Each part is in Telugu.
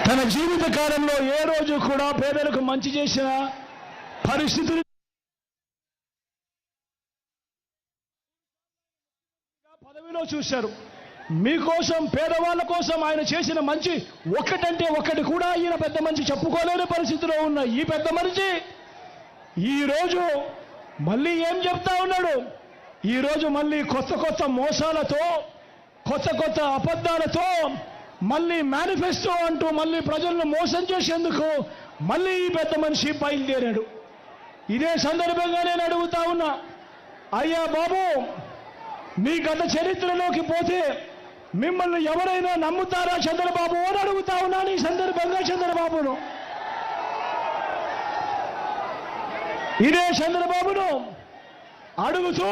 తన జీవిత కాలంలో ఏ రోజు కూడా పేదలకు మంచి చేసిన పరిస్థితులు పదవిలో చూశారు. మీకోసం, పేదవాళ్ళ కోసం ఆయన చేసిన మంచి ఒక్కటంటే ఒక్కటి కూడా ఈయన పెద్ద మనిషి చెప్పుకోలేని పరిస్థితిలో ఉన్న ఈ పెద్ద మనిషి ఈరోజు మళ్ళీ ఏం చెప్తా ఉన్నాడు? ఈరోజు మళ్ళీ కొత్త కొత్త మోసాలతో, కొత్త కొత్త అబద్ధాలతో, మళ్ళీ మేనిఫెస్టో అంటూ మళ్ళీ ప్రజలను మోసం చేసేందుకు మళ్ళీ ఈ పెద్ద మనిషి బయలుదేరాడు. ఇదే సందర్భంగా నేను అడుగుతా ఉన్నా, అయ్యా బాబు, మీ గత చరిత్రలోకి పోతే మిమ్మల్ని ఎవరైనా నమ్ముతారా చంద్రబాబు అని అడుగుతా ఉన్నాను ఈ సందర్భంగా చంద్రబాబును. ఇదే చంద్రబాబును అడుగుతూ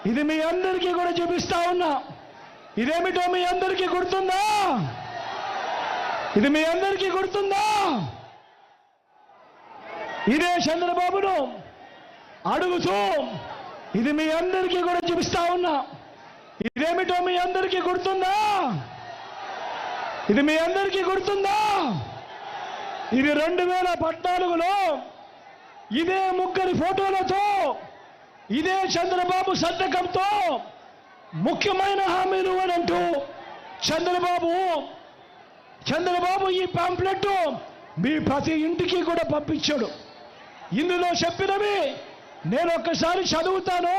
ఇది మీ అందరికీ కూడా చూపిస్తా ఉన్నా. ఇదేమిటో మీ అందరికీ గుర్తుందా? ఇది మీ అందరికీ గుర్తుందా? ఇదే చంద్రబాబును అడుగుతూ ఇది మీ అందరికీ కూడా చూపిస్తా ఉన్నా. ఇదేమిటో మీ అందరికీ గుర్తుందా? ఇది మీ అందరికీ గుర్తుందా? ఇది 2014లో ఇదే ముగ్గురి ఫోటోలతో, ఇదే చంద్రబాబు సంతకంతో ముఖ్యమైన హామీలు అని అంటూ చంద్రబాబు ఈ పాంప్లెట్ మీ ప్రతి ఇంటికి కూడా పంపించాడు. ఇందులో చెప్పినవి నేను ఒక్కసారి చదువుతాను.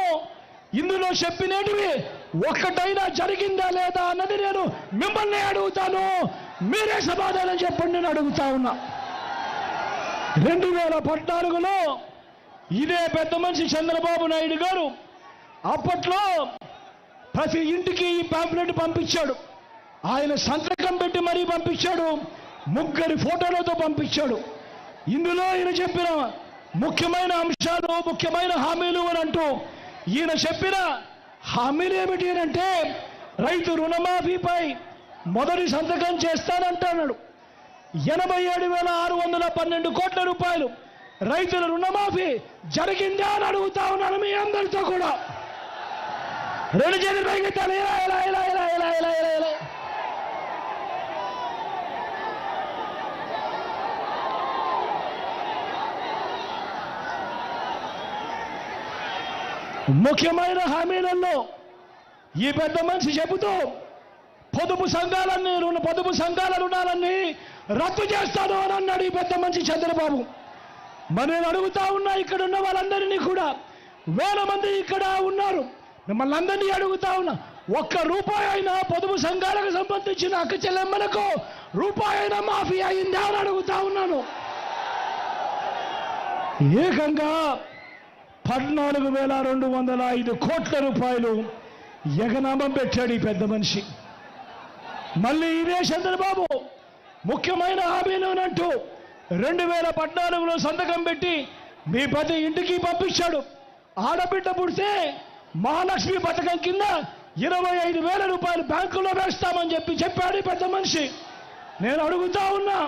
ఇందులో చెప్పినవి ఒక్కటైనా జరిగిందా లేదా అన్నది నేను మిమ్మల్ని అడుగుతాను. మీరే సమాధానం చెప్పండి నేను అడుగుతా ఉన్నా. 2014లో ఇదే పెద్ద మనిషి చంద్రబాబు నాయుడు గారు అప్పట్లో ప్రతి ఇంటికి ఈ పాంప్లెట్ పంపించాడు. ఆయన సంతకం పెట్టి మరీ పంపించాడు. ముగ్గురి ఫోటోలతో పంపించాడు. ఇందులో ఈయన చెప్పిన ముఖ్యమైన అంశాలు, ముఖ్యమైన హామీలు అని అంటూ ఈయన చెప్పిన హామీలు ఏమిటి అంటే, రైతు రుణమాఫీపై మొదటి సంతకం చేస్తానంటున్నాడు. 87,612 కోట్ల రూపాయలు రైతుల రుణమాఫీ జరిగిందా అని అడుగుతా ఉన్నాను మీ అందరితో కూడా. 2 చేతులు పైకెత్తాలి. ముఖ్యమైన హామీలలో ఈ పెద్ద మనిషి చెబుతూ పొదుపు సంఘాల రుణాలన్నీ రద్దు చేస్తాను అని అన్నాడు ఈ పెద్ద మనిషి చంద్రబాబు. మరి నేను అడుగుతా ఉన్నా, ఇక్కడ ఉన్న వాళ్ళందరినీ కూడా, వేల మంది ఇక్కడ ఉన్నారు, మిమ్మల్ని అందరినీ అడుగుతా ఉన్నా, ఒక్క రూపాయి అయినా పొదుపు సంఘాలకు సంబంధించిన అక్క చెల్లెమ్మలకు రూపాయి అయినా మాఫీ అయిందా అని అడుగుతా ఉన్నాను. ఏకంగా 14,205 కోట్ల రూపాయలు ఎగనామం పెట్టాడు ఈ పెద్ద మనిషి. మళ్ళీ ఇదే చంద్రబాబు ముఖ్యమైన హామీలు అంటూ 2014లో సంతకం పెట్టి మీ ప్రతి ఇంటికి పంపించాడు. ఆడబిడ్డ పుడితే మహాలక్ష్మి పథకం కింద 25,000 రూపాయలు బ్యాంకులో వేస్తామని చెప్పాడు ఈ పెద్ద మనిషి. నేను అడుగుతా ఉన్నా,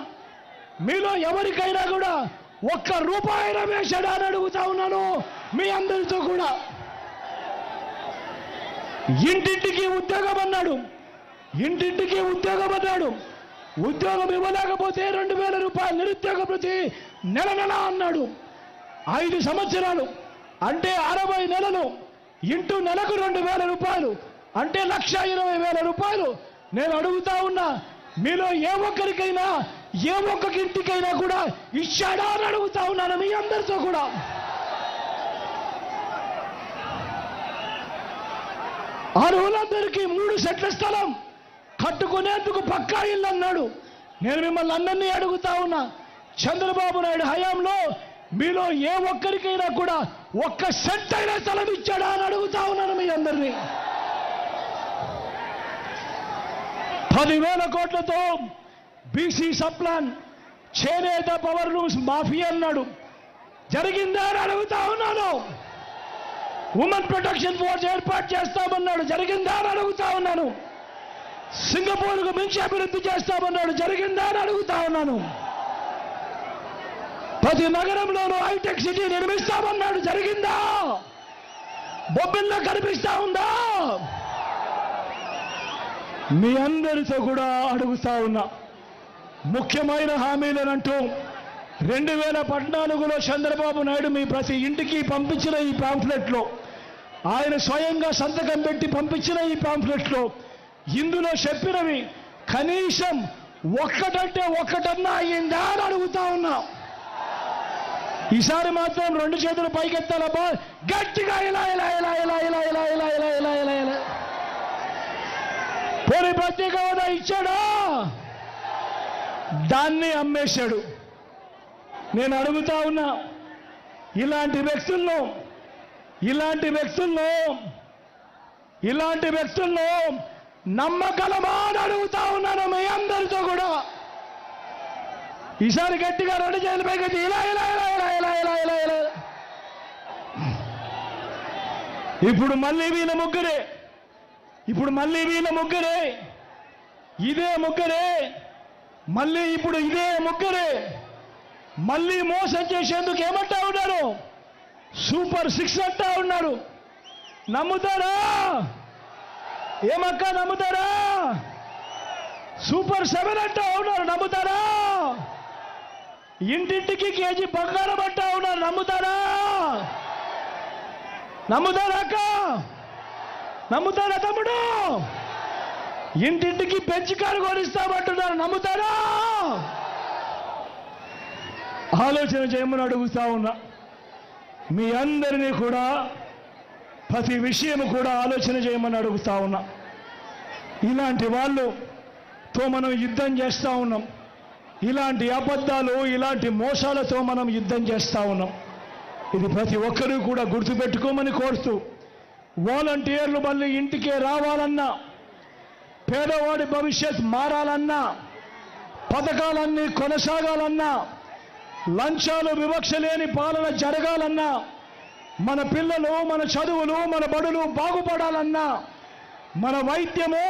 మీలో ఎవరికైనా కూడా ఒక్క రూపాయినా వేశాడా అని అడుగుతా ఉన్నాను మీ అందరితో కూడా. ఇంటింటికి ఉద్యోగం అన్నాడు. ఉద్యోగం ఇవ్వలేకపోతే 2,000 రూపాయలు నిరుద్యోగ భృతి నెల అన్నాడు. 5 సంవత్సరాలు అంటే 60 నెలలు ఇంటూ నెలకు 2,000 రూపాయలు అంటే 1,20,000 రూపాయలు. నేను అడుగుతా ఉన్నా, మీలో ఏ ఒక్కరికైనా, ఏ ఒక్క ఇంటికైనా కూడా ఇచ్చాడా అని అడుగుతా ఉన్నాను మీ అందరితో కూడా. అర్హులందరికీ 3 సెట్ల స్థలం కట్టుకునేందుకు పక్కా ఇల్లు అన్నాడు. నేను మిమ్మల్ని అందరినీ అడుగుతా ఉన్నా, చంద్రబాబు నాయుడు హయాంలో మీలో ఏ ఒక్కరికైనా కూడా ఒక్క సెట్ అయినా స్థలం ఇచ్చాడా అని అడుగుతా ఉన్నాను మీ అందరినీ. 10,000 కోట్లతో బీసీ సప్లాన్, చేనేత పవర్ లూమ్స్ మాఫీ అన్నాడు. జరిగిందా అని అడుగుతా ఉన్నాను. ఉమెన్ ప్రొటెక్షన్ ఫోర్స్ ఏర్పాటు చేస్తామన్నాడు. జరిగిందా అని అడుగుతా ఉన్నాను. సింగపూర్కు మించి అభివృద్ధి చేస్తామన్నాడు. జరిగిందా అని అడుగుతా ఉన్నాను. ప్రతి నగరంలోనూ హైటెక్ సిటీ నిర్మిస్తామన్నాడు. జరిగిందా? బొబ్బిల్లో కనిపిస్తా ఉందా? మీ అందరితో కూడా అడుగుతా ఉన్నా, ముఖ్యమైన హామీలనంటూ 2014లో చంద్రబాబు నాయుడు మీ ప్రతి ఇంటికి పంపించిన ఈ పాంఫ్లెట్లో, ఆయన స్వయంగా సంతకం పెట్టి పంపించిన ఈ పాంఫ్లెట్లో ఇందులో చెప్పినవి కనీసం ఒక్కటంటే ఒక్కటన్నా అయ్యిందా అని అడుగుతా ఉన్నా. ఈసారి మాత్రం 2 చేతులు పైకెత్తాలబ్బా, గట్టిగా ఇలా ఇలా ఇలా ఇలా ఇలా ఇలా ఇలా ఇలా ఇలా ఇలా ఇలా. పోనీ ప్రత్యేక హోదా ఇచ్చాడా? దాన్ని అమ్మేశాడు. నేను అడుగుతా ఉన్నా, ఇలాంటి వ్యక్తుల్లో నమ్మగలమా అని అడుగుతా ఉన్నాను మీ అందరితో కూడా. ఈసారి గట్టిగా 2 చేతుల పైకి ఇలా ఇలా ఇలా ఇలా ఇలా ఇలా ఇలా ఇలా. ఇప్పుడు మళ్ళీ వీళ్ళ ముగ్గురే, ఇదే ముగ్గురే, మళ్ళీ ఇప్పుడు ఇదే ముగ్గురే మళ్ళీ మోసం చేసేందుకు ఏమంటా ఉన్నారు? సూపర్ 6 అంటా ఉన్నారు. నమ్ముతారా? ఏమక్క నమ్ముతారా? సూపర్ 7 అంటా ఉన్నారు. నమ్ముతారా? ఇంటింటికి కేజీ బంగారం అంటా ఉన్నారు. నమ్ముతారా? అక్క? నమ్ముతారా తమ్ముడు? ఇంటింటికి పెంచి కారు కొనిస్తామంటున్నారు. నమ్ముతారా? ఆలోచన చేయమని అడుగుతా ఉన్నా. మీ అందరినీ కూడా ప్రతి విషయం కూడా ఆలోచన చేయమని అడుగుతా ఉన్నా. ఇలాంటి వాళ్ళతో మనం యుద్ధం చేస్తూ ఉన్నాం. ఇలాంటి అబద్ధాలు, ఇలాంటి మోసాలతో మనం యుద్ధం చేస్తూ ఉన్నాం. ఇది ప్రతి ఒక్కరూ కూడా గుర్తుపెట్టుకోమని కోరుతూ, వాలంటీర్లు మళ్ళీ ఇంటికే రావాలన్నా, పేదవాడి భవిష్యత్ మారాలన్నా, పథకాలన్నీ కొనసాగాలన్నా, లంచాలు వివక్ష లేని పాలన జరగాలన్నా, మన పిల్లలు, మన చదువులు, మన బడులు బాగుపడాలన్నా, మన వైద్యము,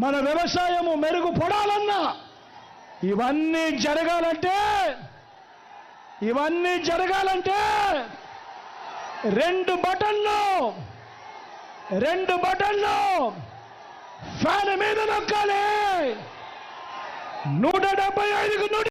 మన వ్యవసాయము మెరుగుపడాలన్నా, ఇవన్నీ జరగాలంటే 2 బటన్లు ఫ్యాన్ మీద నొక్కాలి. 175కు